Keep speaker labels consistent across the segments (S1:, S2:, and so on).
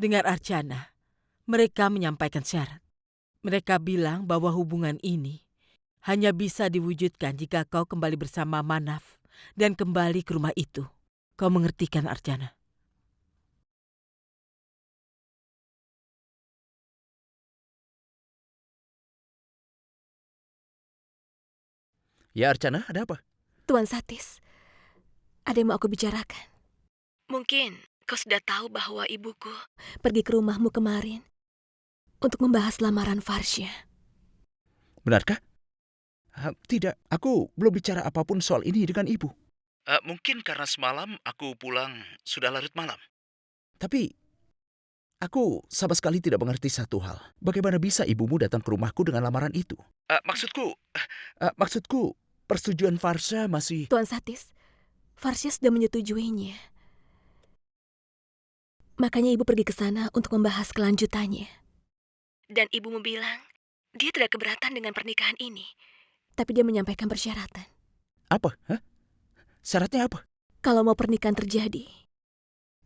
S1: Dengar Archana, mereka menyampaikan syarat. Mereka bilang bahwa hubungan ini hanya bisa diwujudkan jika kau kembali bersama Manaf dan kembali ke rumah itu. Kau mengerti kan, Archana?
S2: Ya Archana, ada apa?
S3: Tuan Satis, ada yang mau aku bicarakan. Mungkin kau sudah tahu bahwa ibuku pergi ke rumahmu kemarin untuk membahas lamaran Farsya.
S2: Benarkah? Tidak, aku belum bicara apapun soal ini dengan ibu. Mungkin karena semalam aku pulang sudah larut malam. Tapi aku sama sekali tidak mengerti satu hal. Bagaimana bisa ibumu datang ke rumahku dengan lamaran itu? Maksudku, persetujuan Farsha masih...
S3: Tuan Satis, Farsya sudah menyetujuinya. Makanya ibu pergi ke sana untuk membahas kelanjutannya. Dan ibumu bilang, dia tidak keberatan dengan pernikahan ini. Tapi dia menyampaikan persyaratan.
S2: Apa? Syaratnya apa?
S3: Kalau mau pernikahan terjadi,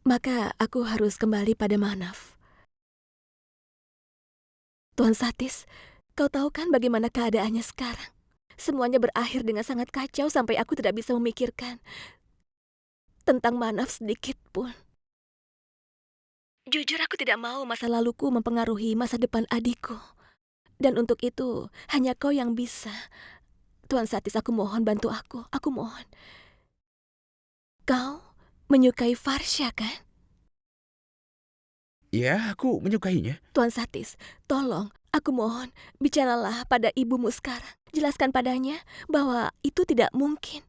S3: maka aku harus kembali pada Manaf. Tuan Satis, kau tahu kan bagaimana keadaannya sekarang? Semuanya berakhir dengan sangat kacau sampai aku tidak bisa memikirkan tentang Manaf sedikit pun. Jujur aku tidak mau masa laluku mempengaruhi masa depan adikku. Dan untuk itu, hanya kau yang bisa. Tuan Satis, aku mohon bantu aku. Aku mohon. Kau menyukai Farsha, kan?
S2: Ya, aku menyukainya.
S3: Tuan Satis, tolong, aku mohon, bicaralah pada ibumu sekarang. Jelaskan padanya bahwa itu tidak mungkin.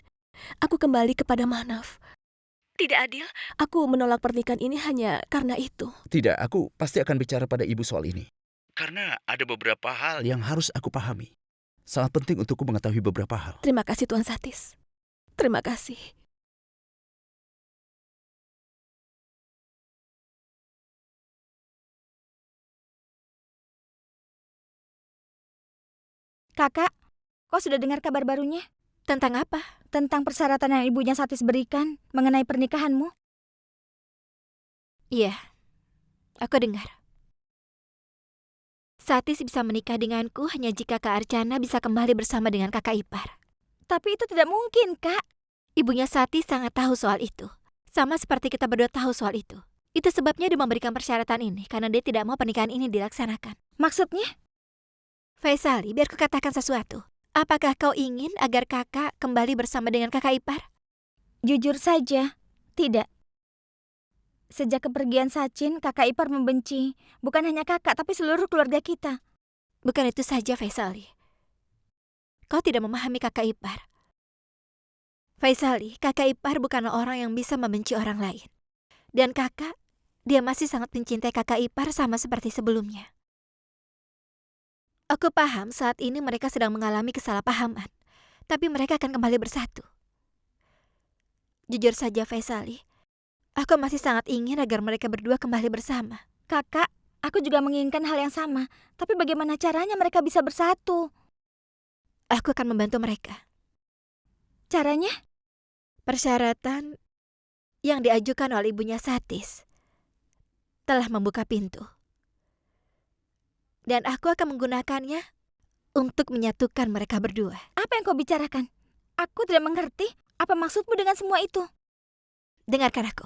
S3: Aku kembali kepada Manaf. Tidak adil, aku menolak pernikahan ini hanya karena itu.
S2: Tidak, aku pasti akan bicara pada ibu soal ini. Karena ada beberapa hal yang harus aku pahami. Sangat penting untukku mengetahui beberapa hal.
S3: Terima kasih, Tuan Satis. Terima kasih.
S4: Kakak, kau sudah dengar kabar barunya?
S3: Tentang apa?
S4: Tentang persyaratan yang ibunya Satis berikan mengenai pernikahanmu?
S5: Iya, aku dengar. Satis bisa menikah denganku hanya jika Kak Archana bisa kembali bersama dengan kakak ipar.
S4: Tapi itu tidak mungkin, Kak.
S5: Ibunya Satis sangat tahu soal itu. Sama seperti kita berdua tahu soal itu. Itu sebabnya dia memberikan persyaratan ini, karena dia tidak mau pernikahan ini dilaksanakan.
S4: Maksudnya?
S5: Faisali, biar kukatakan sesuatu. Apakah kau ingin agar kakak kembali bersama dengan kakak ipar?
S4: Jujur saja, tidak. Sejak kepergian Sachin, kakak ipar membenci. Bukan hanya kakak, tapi seluruh keluarga kita.
S5: Bukan itu saja, Faisali. Kau tidak memahami kakak ipar. Faisali, kakak ipar bukanlah orang yang bisa membenci orang lain. Dan kakak, dia masih sangat mencintai kakak ipar sama seperti sebelumnya. Aku paham saat ini mereka sedang mengalami kesalahpahaman. Tapi mereka akan kembali bersatu. Jujur saja, Faisali, aku masih sangat ingin agar mereka berdua kembali bersama.
S4: Kakak, aku juga menginginkan hal yang sama. Tapi bagaimana caranya mereka bisa bersatu?
S5: Aku akan membantu mereka.
S4: Caranya?
S5: Persyaratan yang diajukan oleh ibunya Satis telah membuka pintu. Dan aku akan menggunakannya untuk menyatukan mereka berdua.
S4: Apa yang kau bicarakan? Aku tidak mengerti. Apa maksudmu dengan semua itu?
S5: Dengarkan aku.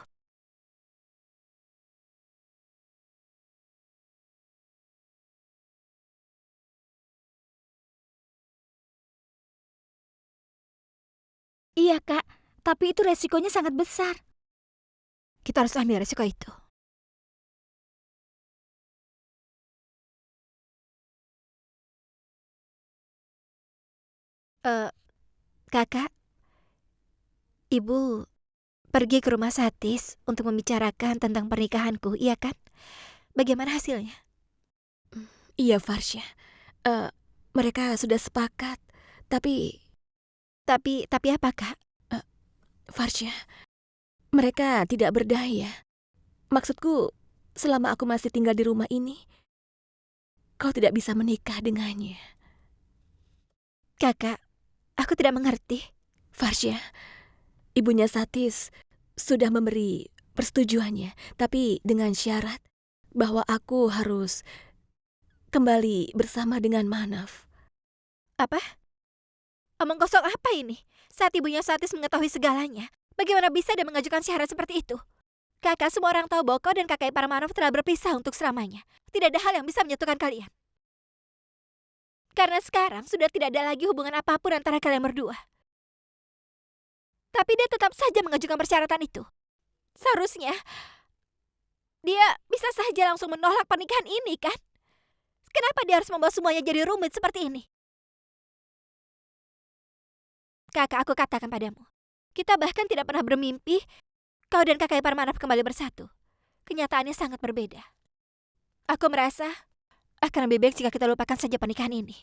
S4: Iya, Kak. Tapi itu resikonya sangat besar.
S5: Kita harus ambil resiko itu. Kakak, ibu pergi ke rumah Satis untuk membicarakan tentang pernikahanku, iya kan? Bagaimana hasilnya?
S3: Iya, Farsya. Mereka sudah sepakat. Tapi
S5: apa, Kak?
S3: Farsya, mereka tidak berdaya. Maksudku, selama aku masih tinggal di rumah ini, kau tidak bisa menikah dengannya.
S5: Kakak, aku tidak mengerti.
S3: Farsya, ibunya Satis sudah memberi persetujuannya, tapi dengan syarat bahwa aku harus kembali bersama dengan Manaf.
S5: Apa? Omong kosong apa ini? Saat ibunya Satis mengetahui segalanya, bagaimana bisa dia mengajukan syarat seperti itu? Kakak, semua orang tahu bahwa kau dan kakak ipar Manaf telah berpisah untuk selamanya. Tidak ada hal yang bisa menyatukan kalian. Karena sekarang sudah tidak ada lagi hubungan apapun antara kalian berdua. Tapi dia tetap saja mengajukan persyaratan itu. Seharusnya dia bisa saja langsung menolak pernikahan ini, kan? Kenapa dia harus membawa semuanya jadi rumit seperti ini? Kakak, aku katakan padamu, kita bahkan tidak pernah bermimpi kau dan kakak ipar Manaf kembali bersatu. Kenyataannya sangat berbeda. Aku merasa akan lebih baik jika kita lupakan saja pernikahan ini.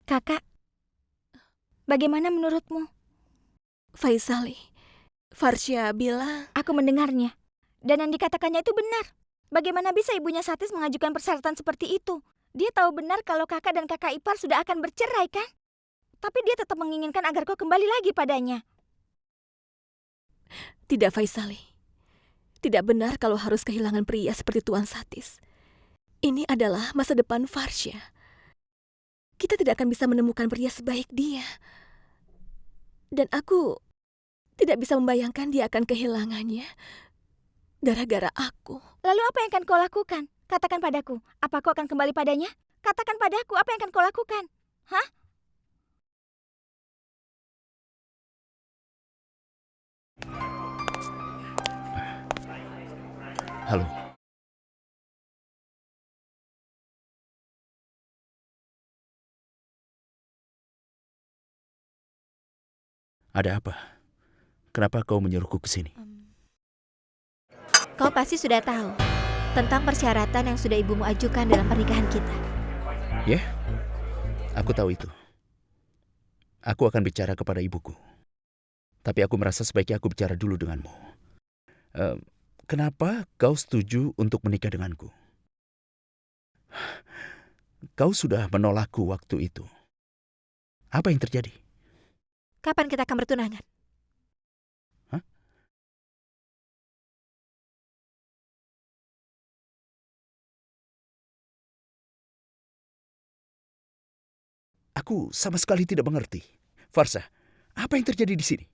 S5: Kakak, bagaimana menurutmu?
S3: Faisali, Farsha bilang
S4: Aku mendengarnya. Dan yang dikatakannya itu benar. Bagaimana bisa ibunya Satis mengajukan persyaratan seperti itu? Dia tahu benar kalau kakak dan kakak ipar sudah akan bercerai, kan? Tapi dia tetap menginginkan agar kau kembali lagi padanya.
S3: tidak, Faisali. Tidak benar kalau harus kehilangan pria seperti Tuan Satis. Ini adalah masa depan Farsha. Kita tidak akan bisa menemukan pria sebaik dia. Dan aku tidak bisa membayangkan dia akan kehilangannya gara-gara aku.
S4: Lalu apa yang akan kau lakukan? Katakan padaku, apa kau akan kembali padanya? Katakan padaku, apa yang akan kau lakukan? Hah?
S2: Halo. Ada apa? Kenapa kau menyuruhku ke sini?
S5: Kau pasti sudah tahu tentang persyaratan yang sudah ibumu ajukan dalam pernikahan kita.
S2: Ya, aku tahu itu. Aku akan bicara kepada ibuku. Tapi aku merasa sebaiknya aku bicara dulu denganmu. Kenapa kau setuju untuk menikah denganku? Kau sudah menolakku waktu itu. Apa yang terjadi?
S5: Kapan kita akan bertunangan?
S2: Hah? Aku sama sekali tidak mengerti. Farsha, apa yang terjadi di sini?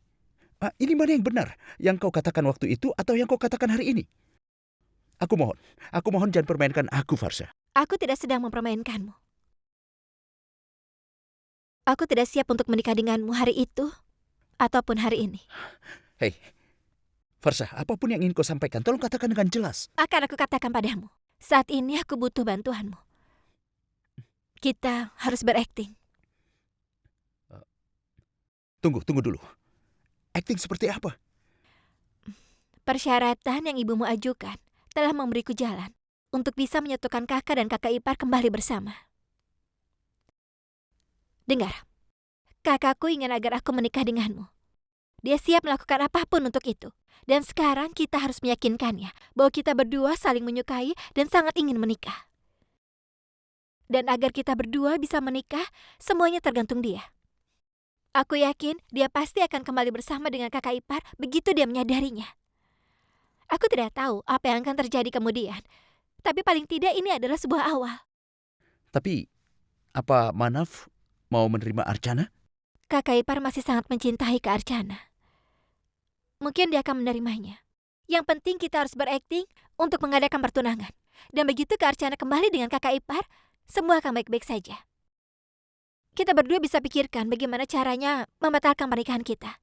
S2: Ini mana yang benar? Yang kau katakan waktu itu atau yang kau katakan hari ini? Aku mohon jangan permainkan aku, Farsha.
S5: Aku tidak sedang mempermainkanmu. Aku tidak siap untuk menikah denganmu hari itu ataupun hari ini.
S2: Hei, Farsha, apapun yang ingin kau sampaikan, tolong katakan dengan jelas.
S5: Akan aku katakan padamu, saat ini aku butuh bantuanmu. Kita harus berakting.
S2: Tunggu dulu. Akting seperti apa?
S5: Persyaratan yang ibumu ajukan telah memberiku jalan untuk bisa menyatukan kakak dan kakak ipar kembali bersama. Dengar, kakakku ingin agar aku menikah denganmu. Dia siap melakukan apapun untuk itu. Dan sekarang kita harus meyakinkannya bahwa kita berdua saling menyukai dan sangat ingin menikah. Dan agar kita berdua bisa menikah, semuanya tergantung dia. Aku yakin dia pasti akan kembali bersama dengan kakak ipar begitu dia menyadarinya. Aku tidak tahu apa yang akan terjadi kemudian. Tapi paling tidak ini adalah sebuah awal.
S2: Tapi, apa Manaf mau menerima Archana?
S5: Kakak ipar masih sangat mencintai Kak Archana. Mungkin dia akan menerimanya. Yang penting kita harus berakting untuk mengadakan pertunangan. Dan begitu Kak Archana kembali dengan kakak ipar, semua akan baik-baik saja. Kita berdua bisa pikirkan bagaimana caranya membatalkan pernikahan kita.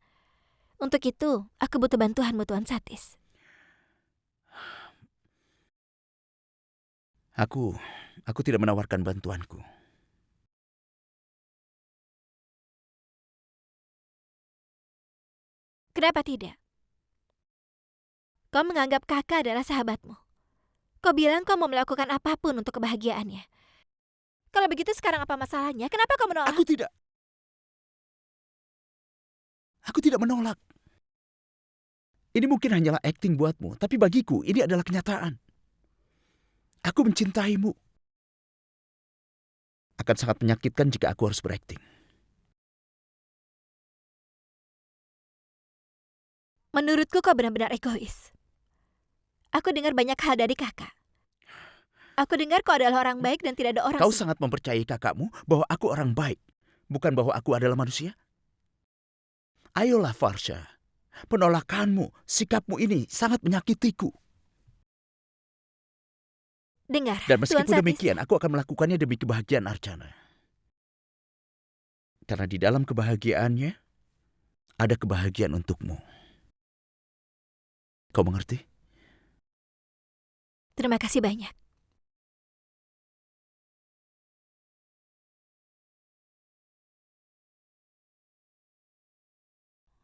S5: Untuk itu, aku butuh bantuanmu, Tuan Satis.
S2: Aku tidak menawarkan bantuanku.
S5: Kenapa tidak? Kau menganggap kakak adalah sahabatmu. Kau bilang kau mau melakukan apapun untuk kebahagiaannya. Kalau begitu sekarang apa masalahnya? Kenapa kau menolak?
S2: Aku tidak menolak. Ini mungkin hanyalah akting buatmu, tapi bagiku ini adalah kenyataan. Aku mencintaimu. Akan sangat menyakitkan jika aku harus berakting.
S5: Menurutku kau benar-benar egois. Aku dengar banyak hal dari kakak. Aku dengar kau adalah orang baik dan tidak ada orang...
S2: Kau sangat mempercayai kakakmu bahwa aku orang baik, bukan bahwa aku adalah manusia? Ayolah Farsha, penolakanmu, sikapmu ini sangat menyakitiku.
S5: Dengar,
S2: Dan
S5: Tuan
S2: meskipun
S5: Satis,
S2: demikian, aku akan melakukannya demi kebahagiaan Archana. Karena di dalam kebahagiaannya, ada kebahagiaan untukmu. Kau mengerti?
S5: terima kasih banyak.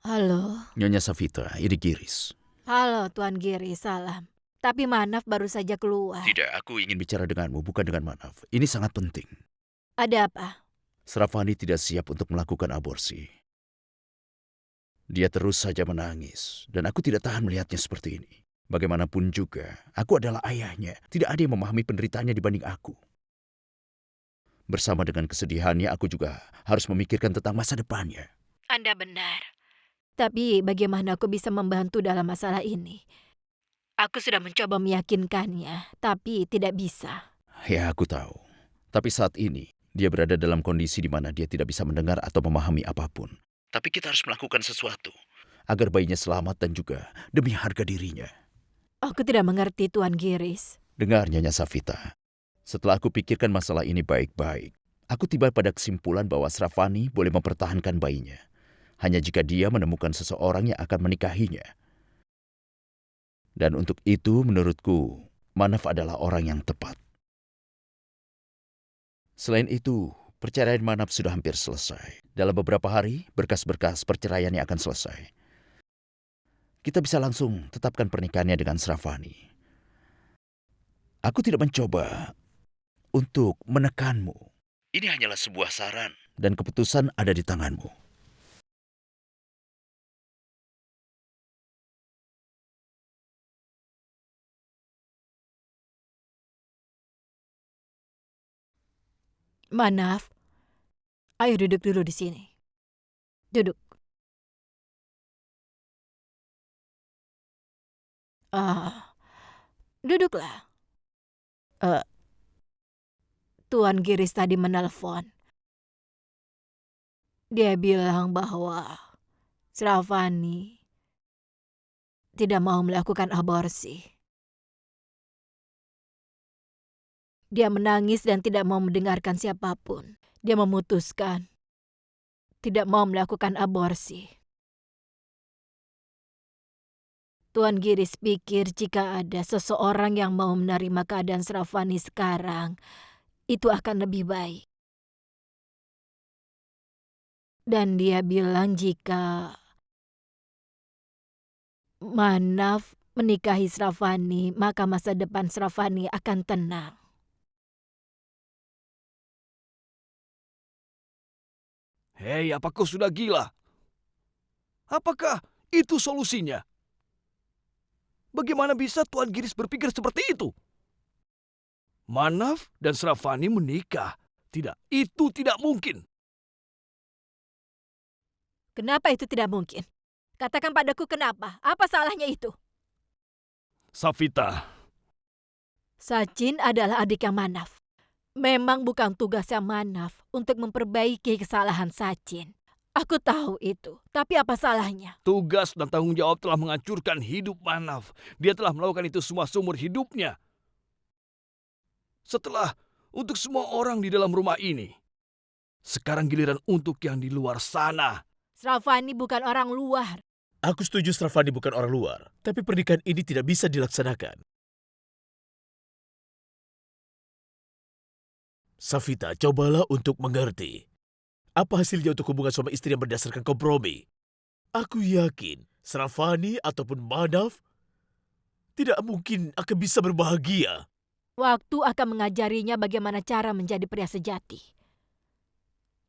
S5: Halo.
S2: Nyonya Savita, ini Giris.
S5: Halo Tuan Giri, salam. Tapi Manaf baru saja keluar.
S2: Tidak, aku ingin bicara denganmu, bukan dengan Manaf. Ini sangat penting.
S5: Ada apa?
S2: Sravani tidak siap untuk melakukan aborsi. Dia terus saja menangis, dan aku tidak tahan melihatnya seperti ini. Bagaimanapun juga, aku adalah ayahnya. Tidak ada yang memahami penderitaannya dibanding aku. Bersama dengan kesedihannya, aku juga harus memikirkan tentang masa depannya.
S5: Anda benar. Tapi bagaimana aku bisa membantu dalam masalah ini? Aku sudah mencoba meyakinkannya, tapi tidak bisa.
S2: Ya, aku tahu. Tapi saat ini, dia berada dalam kondisi di mana dia tidak bisa mendengar atau memahami apapun. Tapi kita harus melakukan sesuatu agar bayinya selamat dan juga demi harga dirinya.
S5: Aku tidak mengerti Tuan Giris.
S2: Dengar, Nyonya Savita. Setelah aku pikirkan masalah ini baik-baik, aku tiba pada kesimpulan bahwa Sravani boleh mempertahankan bayinya. Hanya jika dia menemukan seseorang yang akan menikahinya. Dan untuk itu, menurutku, Manaf adalah orang yang tepat. Selain itu, perceraian Manaf sudah hampir selesai. Dalam beberapa hari, berkas-berkas perceraiannya akan selesai. Kita bisa langsung tetapkan pernikahannya dengan Sravani. Aku tidak mencoba untuk menekanmu. Ini hanyalah sebuah saran. Dan keputusan ada di tanganmu.
S5: Manaf, ayo duduk dulu di sini. Duduk. Duduklah. Tuan Giris tadi menelpon. Dia bilang bahwa Sravani tidak mau melakukan aborsi. Dia menangis dan tidak mau mendengarkan siapapun. Dia memutuskan tidak mau melakukan aborsi. Tuan Giris pikir jika ada seseorang yang mau menerima keadaan Sravani sekarang, itu akan lebih baik. Dan dia bilang jika Manaf menikahi Sravani, maka masa depan Sravani akan tenang.
S6: Hei, apa kau sudah gila? Apakah itu solusinya? Bagaimana bisa Tuan Giris berpikir seperti itu? Manaf dan Sravani menikah. Tidak, itu tidak mungkin.
S5: Kenapa itu tidak mungkin? Katakan padaku kenapa? Apa salahnya itu?
S6: Savita,
S5: Sachin adalah adiknya Manaf. Memang bukan tugasnya Manaf untuk memperbaiki kesalahan Sachin. Aku tahu itu, tapi apa salahnya?
S6: tugas dan tanggung jawab telah menghancurkan hidup Manaf. Dia telah melakukan itu semua seumur hidupnya. Setelah untuk semua orang di dalam rumah ini, sekarang giliran untuk yang di luar sana.
S5: Sravani bukan orang luar.
S7: Aku setuju Sravani bukan orang luar, tapi pernikahan ini tidak bisa dilaksanakan. Savita, cobalah untuk mengerti. Apa hasilnya untuk hubungan suami istri yang berdasarkan kompromi? Aku yakin Sravani ataupun Manaf tidak mungkin akan bisa berbahagia.
S5: Waktu akan mengajarinya bagaimana cara menjadi pria sejati.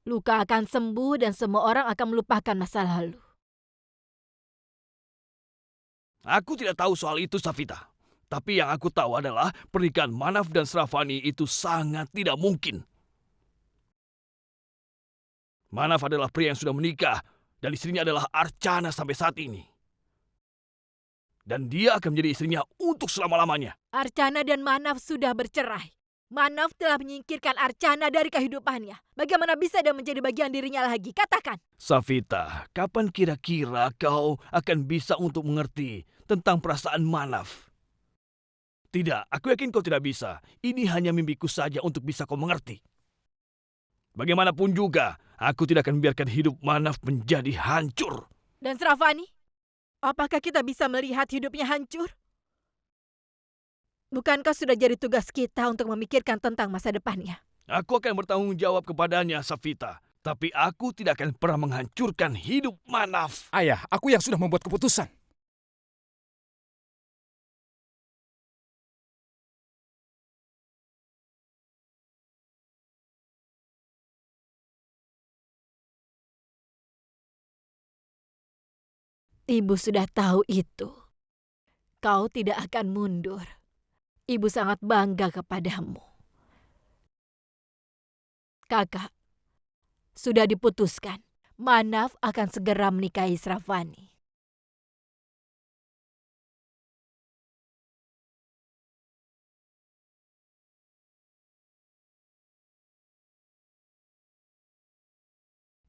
S5: Luka akan sembuh dan semua orang akan melupakan masa lalu.
S6: Aku tidak tahu soal itu, Safita. Tapi yang aku tahu adalah pernikahan Manaf dan Sravani itu sangat tidak mungkin. Manaf adalah pria yang sudah menikah dan istrinya adalah Archana sampai saat ini. Dan dia akan menjadi istrinya untuk selama-lamanya.
S5: Archana dan Manaf sudah bercerai. Manaf telah menyingkirkan Archana dari kehidupannya. Bagaimana bisa dia menjadi bagian dirinya lagi? Katakan.
S6: Safita, kapan kira-kira kau akan bisa untuk mengerti tentang perasaan Manaf? Tidak, aku yakin kau tidak bisa. Ini hanya mimpiku saja untuk bisa kau mengerti. Bagaimanapun juga, aku tidak akan membiarkan hidup Manaf menjadi hancur.
S5: Dan Sravani? Apakah kita bisa melihat hidupnya hancur? Bukankah sudah jadi tugas kita untuk memikirkan tentang masa depannya?
S6: Aku akan bertanggung jawab kepadanya, Safita. Tapi aku tidak akan pernah menghancurkan hidup Manaf.
S8: Ayah, aku yang sudah membuat keputusan.
S5: Ibu sudah tahu itu. Kau tidak akan mundur. Ibu sangat bangga kepadamu. Kakak, sudah diputuskan. Manaf akan segera menikahi Sravani.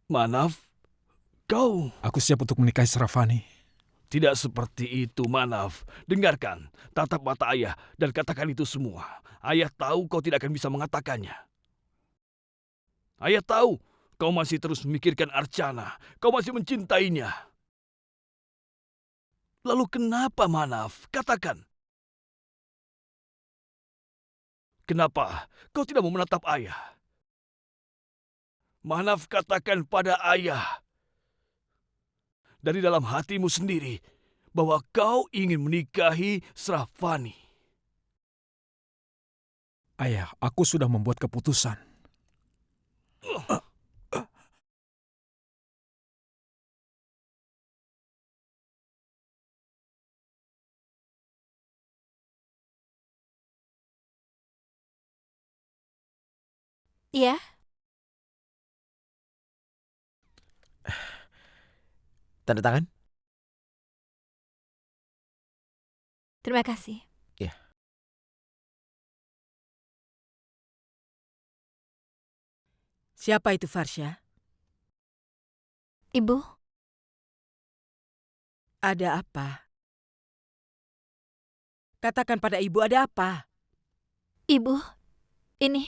S6: Manaf, kau...
S8: Aku siap untuk menikahi Sravani.
S6: Tidak seperti itu, Manaf. Dengarkan, tatap mata ayah dan katakan itu semua. Ayah tahu kau tidak akan bisa mengatakannya. Ayah tahu kau masih terus memikirkan Archana. Kau masih mencintainya. Lalu kenapa, Manaf? Katakan. Kenapa kau tidak mau menatap ayah? Manaf, katakan pada ayah dari dalam hatimu sendiri bahwa kau ingin menikahi Sravani.
S8: Ayah, aku sudah membuat keputusan.
S5: Iya?
S7: Tanda tangan?
S5: Terima kasih.
S7: Ya.
S1: Siapa itu Farsha?
S5: Ibu,
S1: Ada apa? Katakan pada ibu ada apa?
S5: Ibu, ini...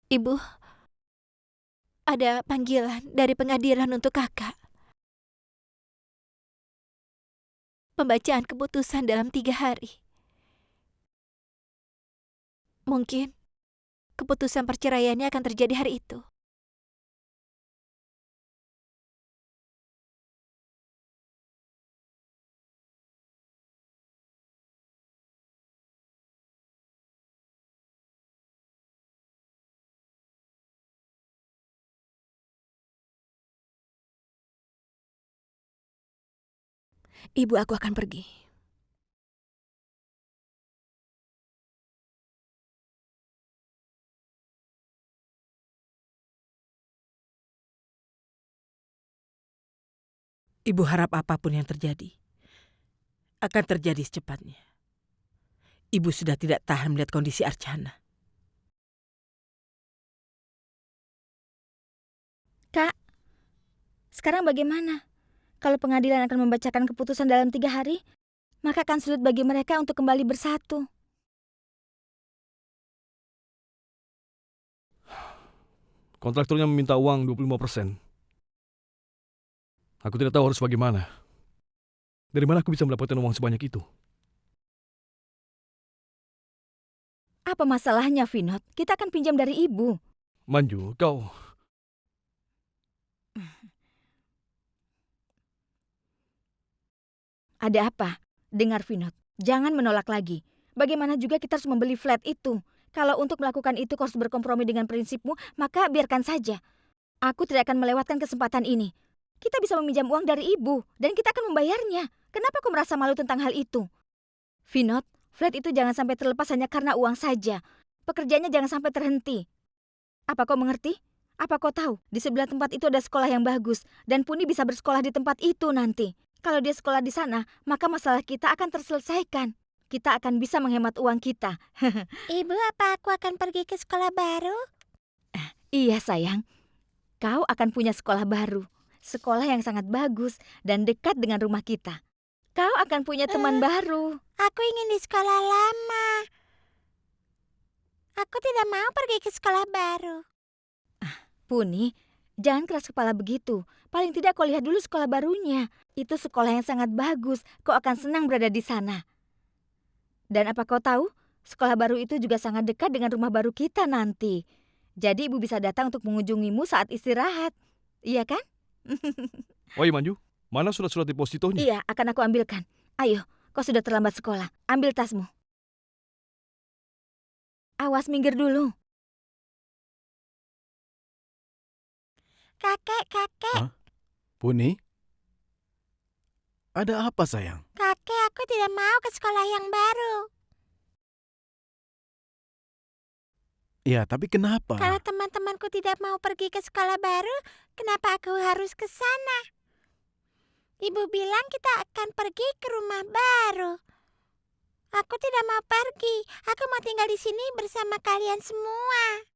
S5: Ibu, ada panggilan dari pengadilan untuk kakak. Pembacaan keputusan dalam 3 hari. Mungkin keputusan perceraiannya akan terjadi hari itu.
S3: Ibu, aku akan pergi.
S1: Ibu harap apapun yang terjadi akan terjadi secepatnya. Ibu sudah tidak tahan melihat kondisi Archana.
S4: Kak, sekarang bagaimana? Kalau pengadilan akan membacakan keputusan dalam 3 hari, maka akan sulit bagi mereka untuk kembali bersatu.
S6: Kontraktornya meminta uang 25%. Aku tidak tahu harus bagaimana. Dari mana aku bisa mendapatkan uang sebanyak itu?
S4: Apa masalahnya, Vinod? Kita akan pinjam dari ibu.
S6: Manju, kau...
S4: Ada apa? Dengar, Vinod. Jangan menolak lagi. Bagaimana juga kita harus membeli flat itu. Kalau untuk melakukan itu kau harus berkompromi dengan prinsipmu, maka biarkan saja. Aku tidak akan melewatkan kesempatan ini. Kita bisa meminjam uang dari ibu, dan kita akan membayarnya. Kenapa kau merasa malu tentang hal itu? Vinod, flat itu jangan sampai terlepas hanya karena uang saja. Pekerjaannya jangan sampai terhenti. Apa kau mengerti? Apa kau tahu, di sebelah tempat itu ada sekolah yang bagus, dan Puni bisa bersekolah di tempat itu nanti. Kalau dia sekolah di sana, maka masalah kita akan terselesaikan. Kita akan bisa menghemat uang kita.
S5: Ibu, apa aku akan pergi ke sekolah baru?
S4: Iya sayang, kau akan punya sekolah baru. Sekolah yang sangat bagus dan dekat dengan rumah kita. Kau akan punya teman baru.
S5: Aku ingin di sekolah lama. Aku tidak mau pergi ke sekolah baru.
S4: Puni, jangan keras kepala begitu. Paling tidak kau lihat dulu sekolah barunya. Itu sekolah yang sangat bagus. Kau akan senang berada di sana. Dan apa kau tahu? Sekolah baru itu juga sangat dekat dengan rumah baru kita nanti. Jadi ibu bisa datang untuk mengunjungimu saat istirahat. Iya kan?
S6: Oi Manju, mana surat-surat depositonya?
S4: Iya, akan aku ambilkan. Ayo, kau sudah terlambat sekolah. Ambil tasmu. Awas, minggir dulu.
S5: Kakek.
S7: Puni? Ada apa sayang?
S5: Kakek, aku tidak mau ke sekolah yang baru.
S7: Ya, tapi kenapa?
S5: Kalau teman-temanku tidak mau pergi ke sekolah baru, kenapa aku harus ke sana? Ibu bilang kita akan pergi ke rumah baru. Aku tidak mau pergi. Aku mau tinggal di sini bersama kalian semua.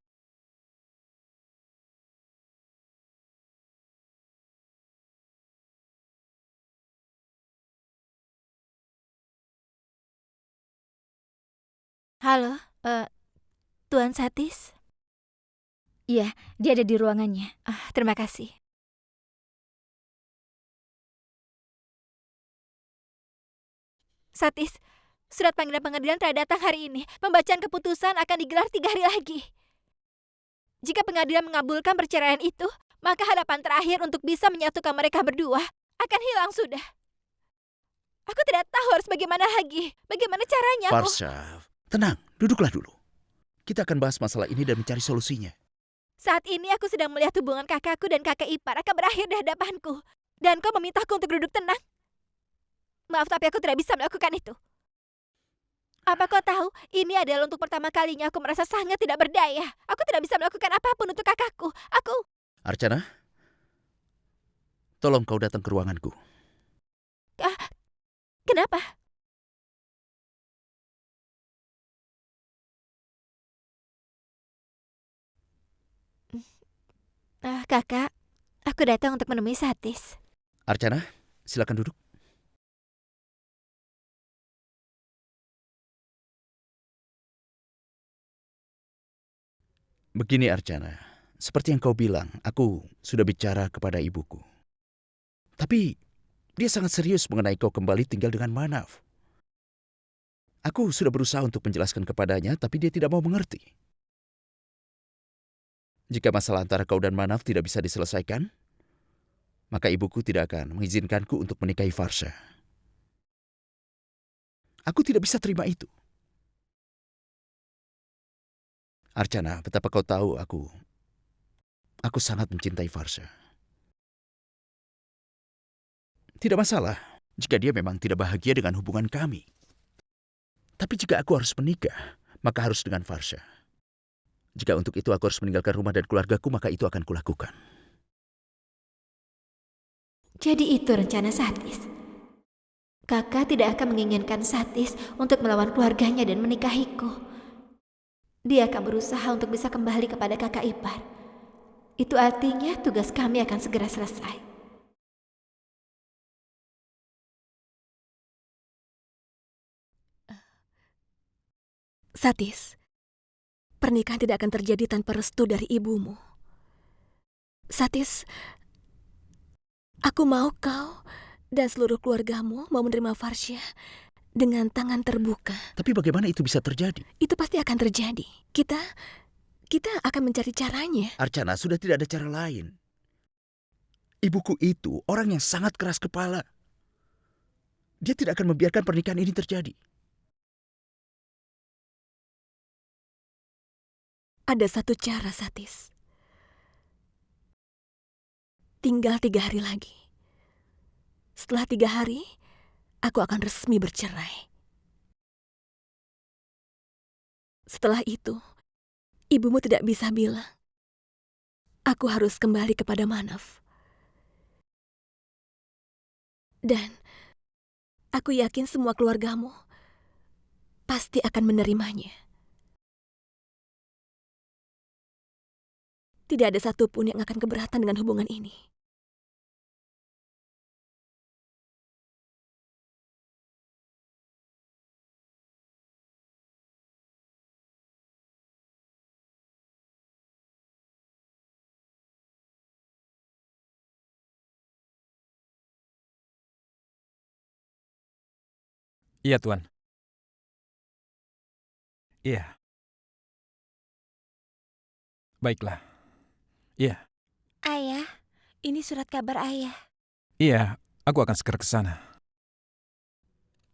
S5: Halo, Tuan Satis.
S4: Iya, dia ada di ruangannya.
S5: Terima kasih. Satis, surat panggilan pengadilan telah datang hari ini. Pembacaan keputusan akan digelar 3 hari lagi. Jika pengadilan mengabulkan perceraian itu, maka harapan terakhir untuk bisa menyatukan mereka berdua akan hilang sudah. Aku tidak tahu harus bagaimana lagi. Bagaimana caranya?
S2: Farsha, tenang, duduklah dulu. Kita akan bahas masalah ini dan mencari solusinya.
S5: Saat ini aku sedang melihat hubungan kakakku dan kakak ipar akan berakhir di hadapanku. Dan kau memintaku untuk duduk tenang. Maaf, tapi aku tidak bisa melakukan itu. Apa kau tahu, ini adalah untuk pertama kalinya aku merasa sangat tidak berdaya. Aku tidak bisa melakukan apapun untuk kakakku.
S2: Archana, tolong kau datang ke ruanganku.
S5: Kenapa? Kakak, aku datang untuk menemui Satis.
S2: Archana, silakan duduk. Begini Archana, seperti yang kau bilang, aku sudah bicara kepada ibuku. Tapi dia sangat serius mengenai kau kembali tinggal dengan Manaf. Aku sudah berusaha untuk menjelaskan kepadanya, tapi dia tidak mau mengerti. Jika masalah antara kau dan Manaf tidak bisa diselesaikan, maka ibuku tidak akan mengizinkanku untuk menikahi Farsha. Aku tidak bisa terima itu. Archana, betapa kau tahu aku sangat mencintai Farsha. Tidak masalah jika dia memang tidak bahagia dengan hubungan kami. Tapi jika aku harus menikah, maka harus dengan Farsha. Jika untuk itu aku harus meninggalkan rumah dan keluargaku, maka itu akan kulakukan.
S5: Jadi itu rencana Satis. Kakak tidak akan menginginkan Satis untuk melawan keluarganya dan menikahiku. Dia akan berusaha untuk bisa kembali kepada kakak ipar. Itu artinya tugas kami akan segera selesai.
S3: Satis, pernikahan tidak akan terjadi tanpa restu dari ibumu. Satis, aku mau kau dan seluruh keluargamu mau menerima Farsha dengan tangan terbuka.
S2: Tapi bagaimana itu bisa terjadi?
S3: Itu pasti akan terjadi. Kita akan mencari caranya.
S2: Archana, sudah tidak ada cara lain. Ibuku itu orang yang sangat keras kepala. Dia tidak akan membiarkan pernikahan ini terjadi.
S3: Ada satu cara, Satis. Tinggal 3 hari lagi. Setelah 3 hari, aku akan resmi bercerai. Setelah itu, ibumu tidak bisa bilang, aku harus kembali kepada Manaf. Dan aku yakin semua keluargamu pasti akan menerimanya. Tidak ada satupun yang akan keberatan dengan hubungan ini.
S8: Iya, Tuan. Iya. Baiklah. Iya.
S4: Ayah, ini surat kabar ayah.
S8: Iya, aku akan segera ke sana.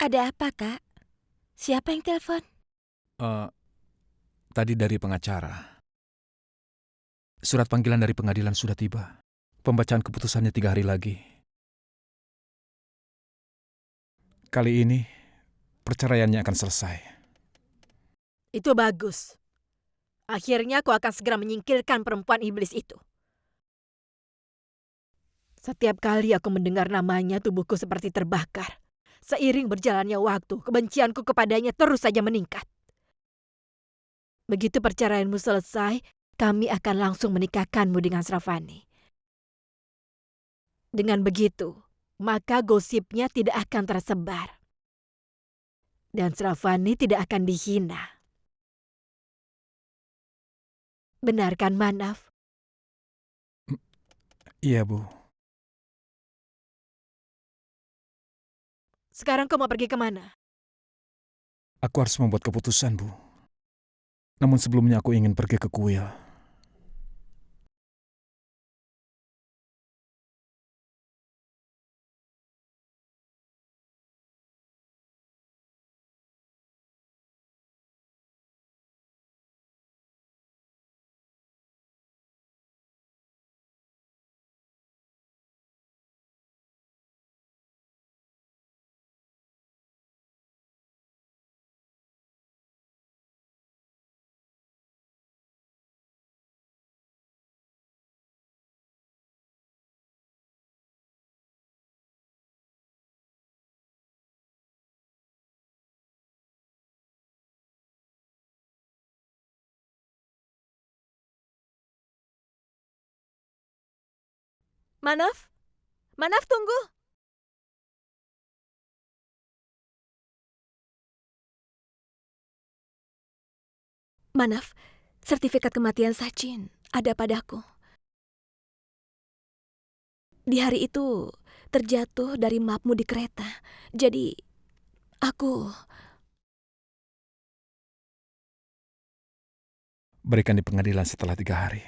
S4: Ada apa, Kak? Siapa yang telepon?
S8: Tadi dari pengacara. Surat panggilan dari pengadilan sudah tiba. Pembacaan keputusannya 3 hari lagi. Kali ini, perceraiannya akan selesai.
S5: Itu bagus. Akhirnya aku akan segera menyingkirkan perempuan iblis itu. Setiap kali aku mendengar namanya, tubuhku seperti terbakar. Seiring berjalannya waktu, kebencianku kepadanya terus saja meningkat. Begitu perceraianmu selesai, kami akan langsung menikahkanmu dengan Sravani. Dengan begitu, maka gosipnya tidak akan tersebar. Dan Sravani tidak akan dihina. Benar kan, Manaf?
S8: Iya, Bu.
S5: Sekarang kau mau pergi kemana?
S8: Aku harus membuat keputusan, Bu. Namun sebelumnya aku ingin pergi ke kuil.
S3: Manaf? Manaf, tunggu! Manaf, sertifikat kematian Sachin ada padaku. Di hari itu terjatuh dari mapmu di kereta. Jadi, aku...
S8: Berikan di pengadilan setelah 3 hari.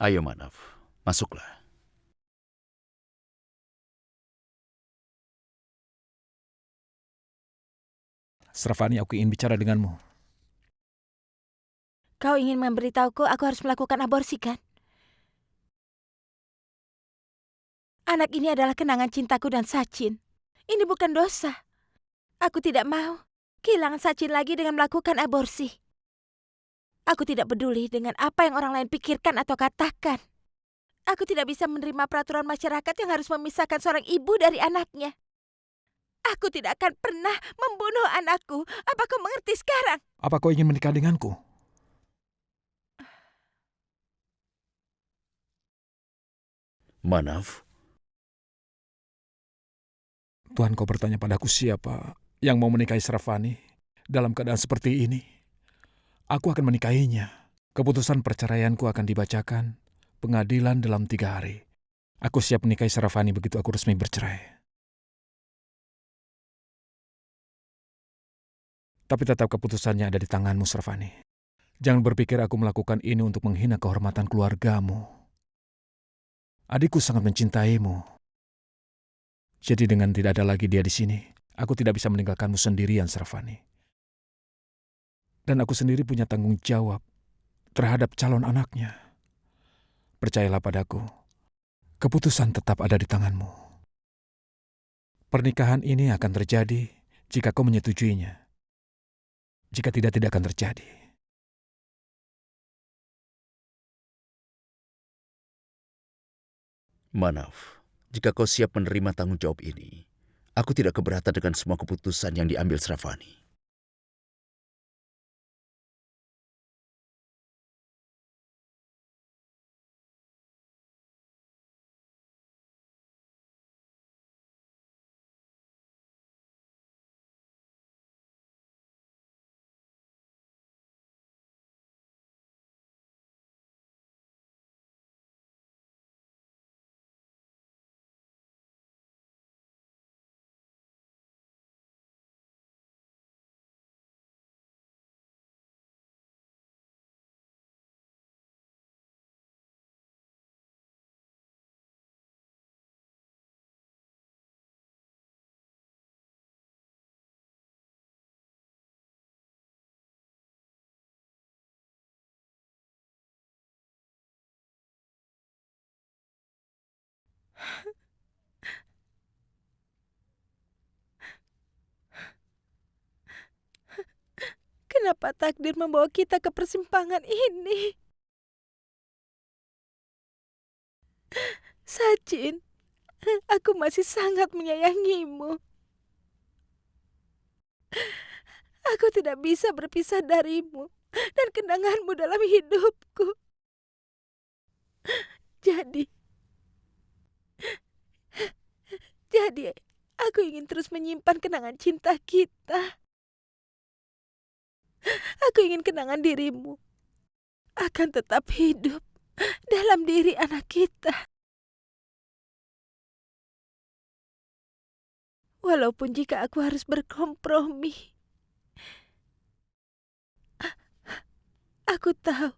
S2: Ayo Manaf, masuklah.
S8: Sravani, aku ingin bicara denganmu.
S4: Kau ingin memberitahuku aku harus melakukan aborsi, kan? Anak ini adalah kenangan cintaku dan Sachin. Ini bukan dosa. Aku tidak mau kehilangan Sachin lagi dengan melakukan aborsi. Aku tidak peduli dengan apa yang orang lain pikirkan atau katakan. Aku tidak bisa menerima peraturan masyarakat yang harus memisahkan seorang ibu dari anaknya. Aku tidak akan pernah membunuh anakku. Apa kau mengerti sekarang?
S8: Apa kau ingin menikah denganku?
S2: Manaf,
S8: Tuhan, kau bertanya padaku siapa yang mau menikahi Sravani dalam keadaan seperti ini. Aku akan menikahinya. Keputusan perceraianku akan dibacakan pengadilan dalam 3 hari. Aku siap menikahi Sravani begitu aku resmi bercerai. Tapi tetap keputusannya ada di tanganmu, Sravani. Jangan berpikir aku melakukan ini untuk menghina kehormatan keluargamu. Adikku sangat mencintaimu. Jadi dengan tidak ada lagi dia di sini, aku tidak bisa meninggalkanmu sendirian, Sravani. Dan aku sendiri punya tanggung jawab terhadap calon anaknya. Percayalah padaku, keputusan tetap ada di tanganmu. Pernikahan ini akan terjadi jika kau menyetujuinya. Jika tidak, tidak akan terjadi.
S2: Manaf, jika kau siap menerima tanggung jawab ini, aku tidak keberatan dengan semua keputusan yang diambil Sravani.
S1: Kenapa takdir membawa kita ke persimpangan ini? Sachin, aku masih sangat menyayangimu. Aku tidak bisa berpisah darimu dan kenanganmu dalam hidupku. Jadi, aku ingin terus menyimpan kenangan cinta kita. Aku ingin kenangan dirimu akan tetap hidup dalam diri anak kita. Walaupun jika aku harus berkompromi, aku tahu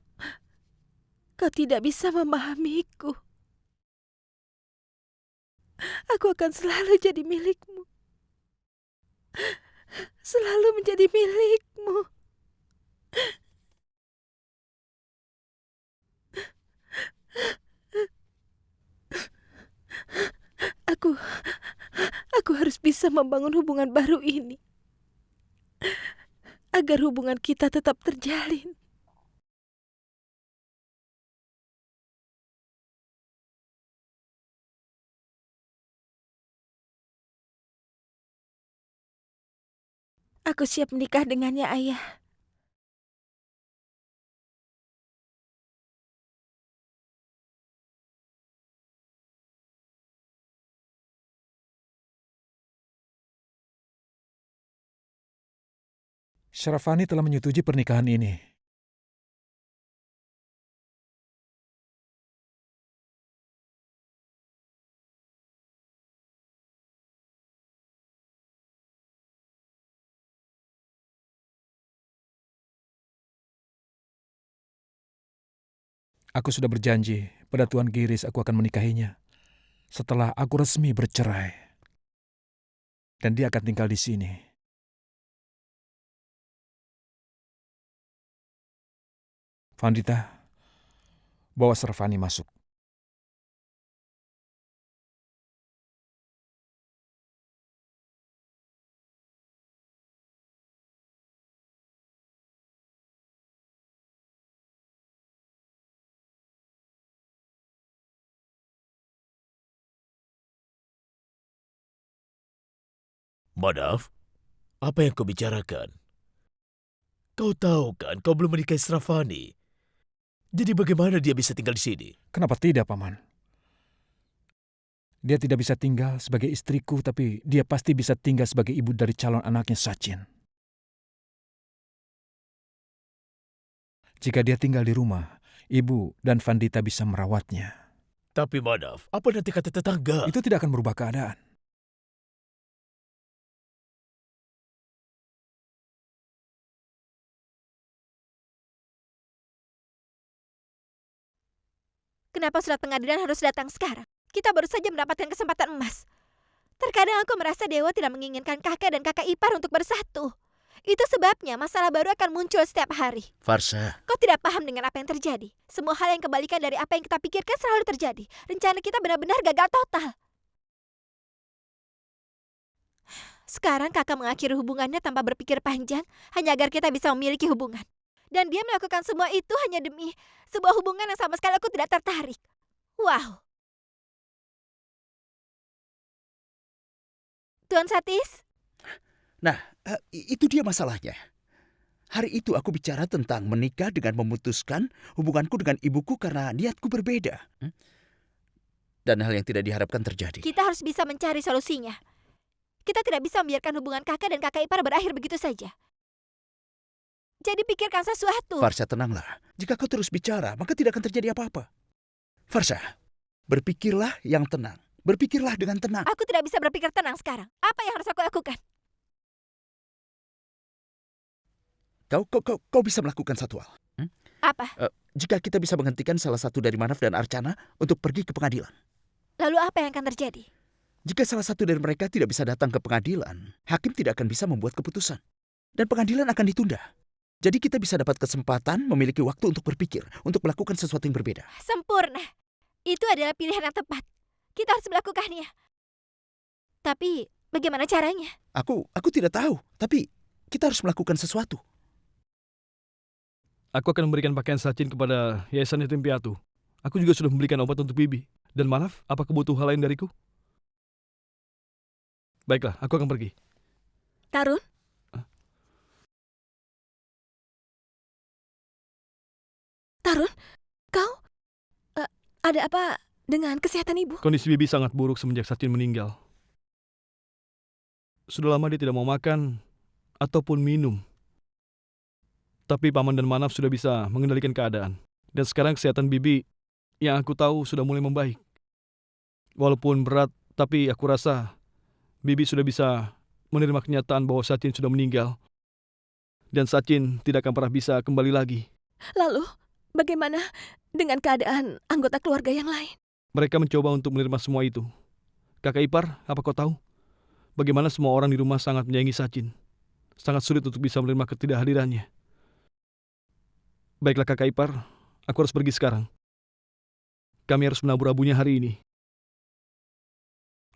S1: kau tidak bisa memahamiku. Aku akan selalu jadi milikmu. Selalu menjadi milikmu. Aku harus bisa membangun hubungan baru ini. Agar hubungan kita tetap terjalin. Aku siap menikah dengannya, Ayah.
S8: Sravani telah menyetujui pernikahan ini. Aku sudah berjanji pada Tuan Giris aku akan menikahinya setelah aku resmi bercerai. Dan dia akan tinggal di sini. Vandita, bawa Sravani masuk.
S7: Manaf, apa yang kau bicarakan? Kau tahu kan kau belum menikahi Sravani. Jadi bagaimana dia bisa tinggal di sini?
S8: Kenapa tidak, Paman? Dia tidak bisa tinggal sebagai istriku, tapi dia pasti bisa tinggal sebagai ibu dari calon anaknya Sachin. Jika dia tinggal di rumah, ibu dan Vandita bisa merawatnya.
S7: Tapi Manav, apa nanti kata tetangga?
S8: Itu tidak akan merubah keadaan.
S5: Kenapa surat pengadilan harus datang sekarang? Kita baru saja mendapatkan kesempatan emas. Terkadang aku merasa Dewa tidak menginginkan kakak dan kakak ipar untuk bersatu. Itu sebabnya masalah baru akan muncul setiap hari.
S2: Varsha,
S5: Kau tidak paham dengan apa yang terjadi. Semua hal yang kebalikan dari apa yang kita pikirkan selalu terjadi. Rencana kita benar-benar gagal total. Sekarang kakak mengakhiri hubungannya tanpa berpikir panjang, hanya agar kita bisa memiliki hubungan. Dan dia melakukan semua itu hanya demi sebuah hubungan yang sama sekali aku tidak tertarik. Wow. Tuan Satis?
S2: nah, itu dia masalahnya. Hari itu aku bicara tentang menikah dengan memutuskan hubunganku dengan ibuku karena niatku berbeda. Dan hal yang tidak diharapkan terjadi.
S5: Kita harus bisa mencari solusinya. Kita tidak bisa membiarkan hubungan kakak dan kakak ipar berakhir begitu saja. Jadi pikirkan sesuatu.
S2: Varsha, tenanglah. Jika kau terus bicara, maka tidak akan terjadi apa-apa. Varsha, berpikirlah yang tenang. Berpikirlah dengan tenang.
S5: Aku tidak bisa berpikir tenang sekarang. Apa yang harus aku lakukan?
S2: Kau bisa melakukan satu hal.
S5: Apa?
S2: Jika kita bisa menghentikan salah satu dari Manav dan Archana untuk pergi ke pengadilan.
S5: Lalu apa yang akan terjadi?
S2: Jika salah satu dari mereka tidak bisa datang ke pengadilan, hakim tidak akan bisa membuat keputusan. Dan pengadilan akan ditunda. Jadi kita bisa dapat kesempatan memiliki waktu untuk berpikir, untuk melakukan sesuatu yang berbeda.
S5: Sempurna. Itu adalah pilihan yang tepat. Kita harus melakukannya. Tapi bagaimana caranya?
S2: Aku tidak tahu, tapi kita harus melakukan sesuatu.
S6: Aku akan memberikan pakaian Sachin kepada Yayasan Yatim Piatu. Aku juga sudah membelikan obat untuk Bibi. Dan Manav, apa kau butuh hal lain dariku? Baiklah, aku akan pergi.
S3: Tarun? Tarun, kau? Ada apa dengan kesehatan ibu?
S6: Kondisi Bibi sangat buruk semenjak Sachin meninggal. Sudah lama dia tidak mau makan ataupun minum. Tapi Paman dan Manav sudah bisa mengendalikan keadaan. Dan sekarang kesehatan Bibi yang aku tahu sudah mulai membaik. Walaupun berat, tapi aku rasa Bibi sudah bisa menerima kenyataan bahwa Sachin sudah meninggal. Dan Sachin tidak akan pernah bisa kembali lagi.
S3: Lalu, bagaimana dengan keadaan anggota keluarga yang lain?
S6: Mereka mencoba untuk menerima semua itu. Kakak ipar, apa kau tahu? Bagaimana semua orang di rumah sangat menyayangi Sachin. Sangat sulit untuk bisa menerima ketidakhadirannya. Baiklah kakak ipar, aku harus pergi sekarang. Kami harus menabur abunya hari ini.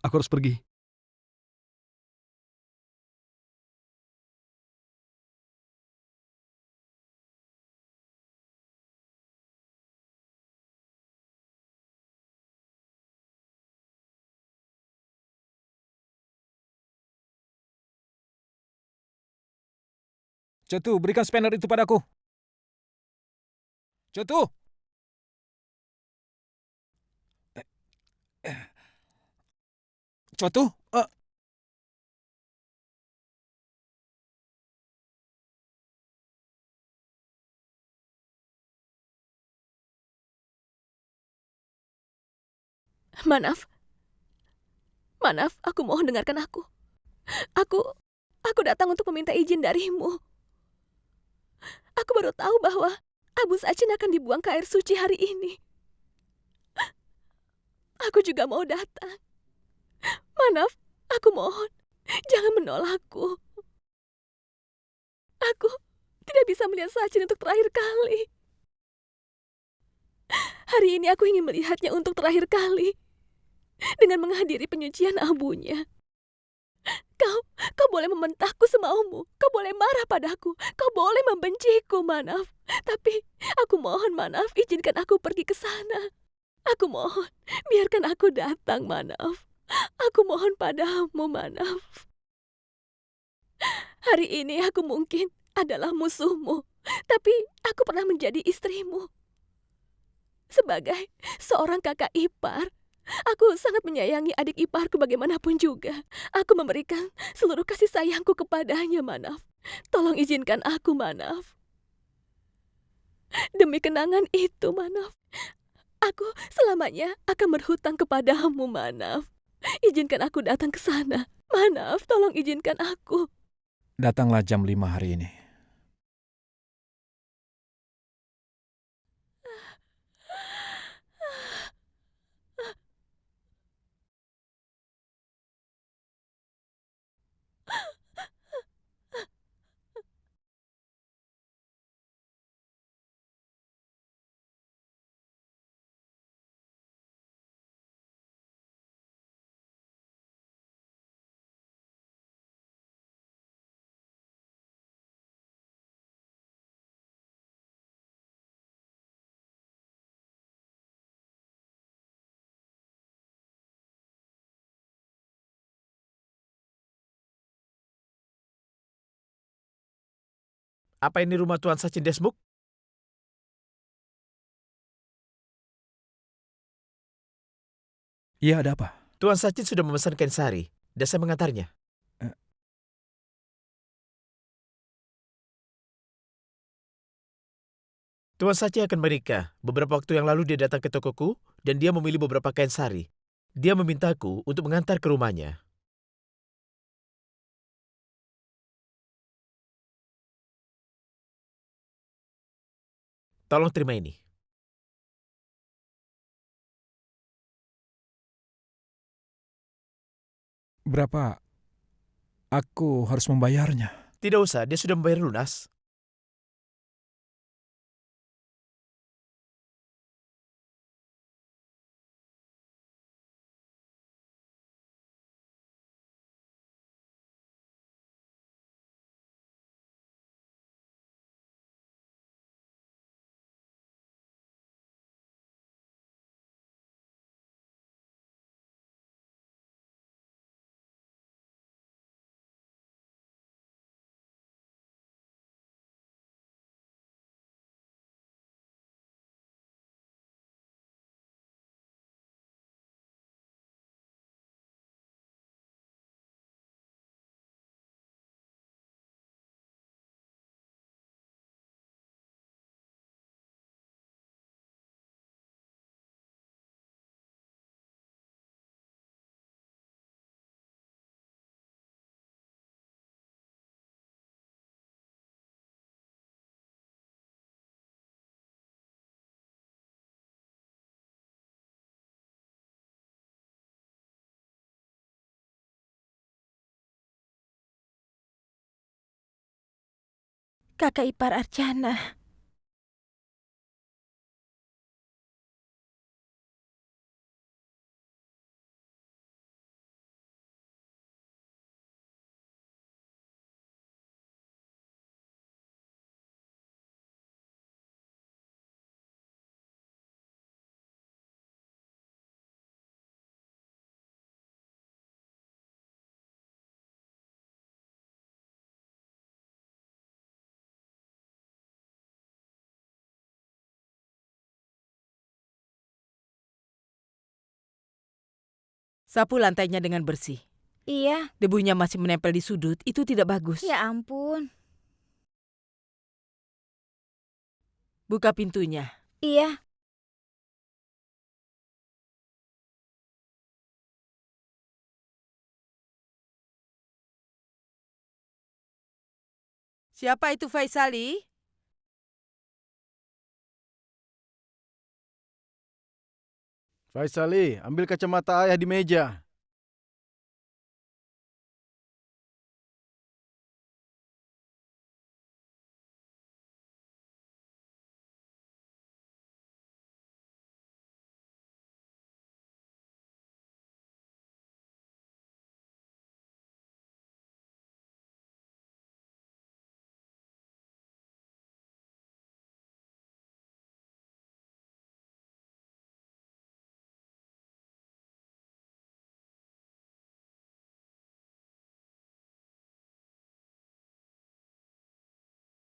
S6: Aku harus pergi.
S8: Cotu, berikan spanner itu padaku. Cotu! Cotu?
S3: Manav, aku mohon dengarkan aku. Aku datang untuk meminta izin darimu. Aku baru tahu bahwa Abu Sachin akan dibuang ke air suci hari ini. Aku juga mau datang. Manav, aku mohon, jangan menolakku. Aku tidak bisa melihat Sachin untuk terakhir kali. Hari ini aku ingin melihatnya untuk terakhir kali. Dengan menghadiri penyucian abunya. Kau boleh membentakku semaumu. Kau boleh marah padaku. Kau boleh membenciku, Manav. Tapi aku mohon, Manav, izinkan aku pergi ke sana. Aku mohon, biarkan aku datang, Manav. Aku mohon padamu, Manav. Hari ini aku mungkin adalah musuhmu. Tapi aku pernah menjadi istrimu. Sebagai seorang kakak ipar, Aku sangat menyayangi adik iparku bagaimanapun juga. Aku memberikan seluruh kasih sayangku kepadanya, Manaf. Tolong izinkan aku, Manaf. Demi kenangan itu, Manaf. Aku selamanya akan berhutang kepadamu, Manaf. Izinkan aku datang ke sana. Manaf, tolong izinkan aku.
S8: Datanglah jam 5 hari ini.
S7: Apa ini rumah Tuan Sachin Desmuk?
S8: Iya, ada apa?
S7: Tuan Sachin sudah memesan kain sari, dan saya mengantarnya.
S8: Eh.
S7: Tuan Sachin akan menikah. Beberapa waktu yang lalu dia datang ke tokoku, dan dia memilih beberapa kain sari. Dia memintaku untuk mengantar ke rumahnya. Tolong terima ini.
S8: Berapa aku harus membayarnya?
S7: Tidak usah, dia sudah membayar lunas.
S5: Kakak ipar Archana.
S1: Sapu lantainya dengan bersih.
S4: Iya,
S1: Debunya masih menempel di sudut, itu tidak bagus.
S4: ya ampun.
S1: Buka pintunya.
S4: Iya,
S1: Siapa itu Faisali?
S9: Faisali, ambil kacamata ayah di meja.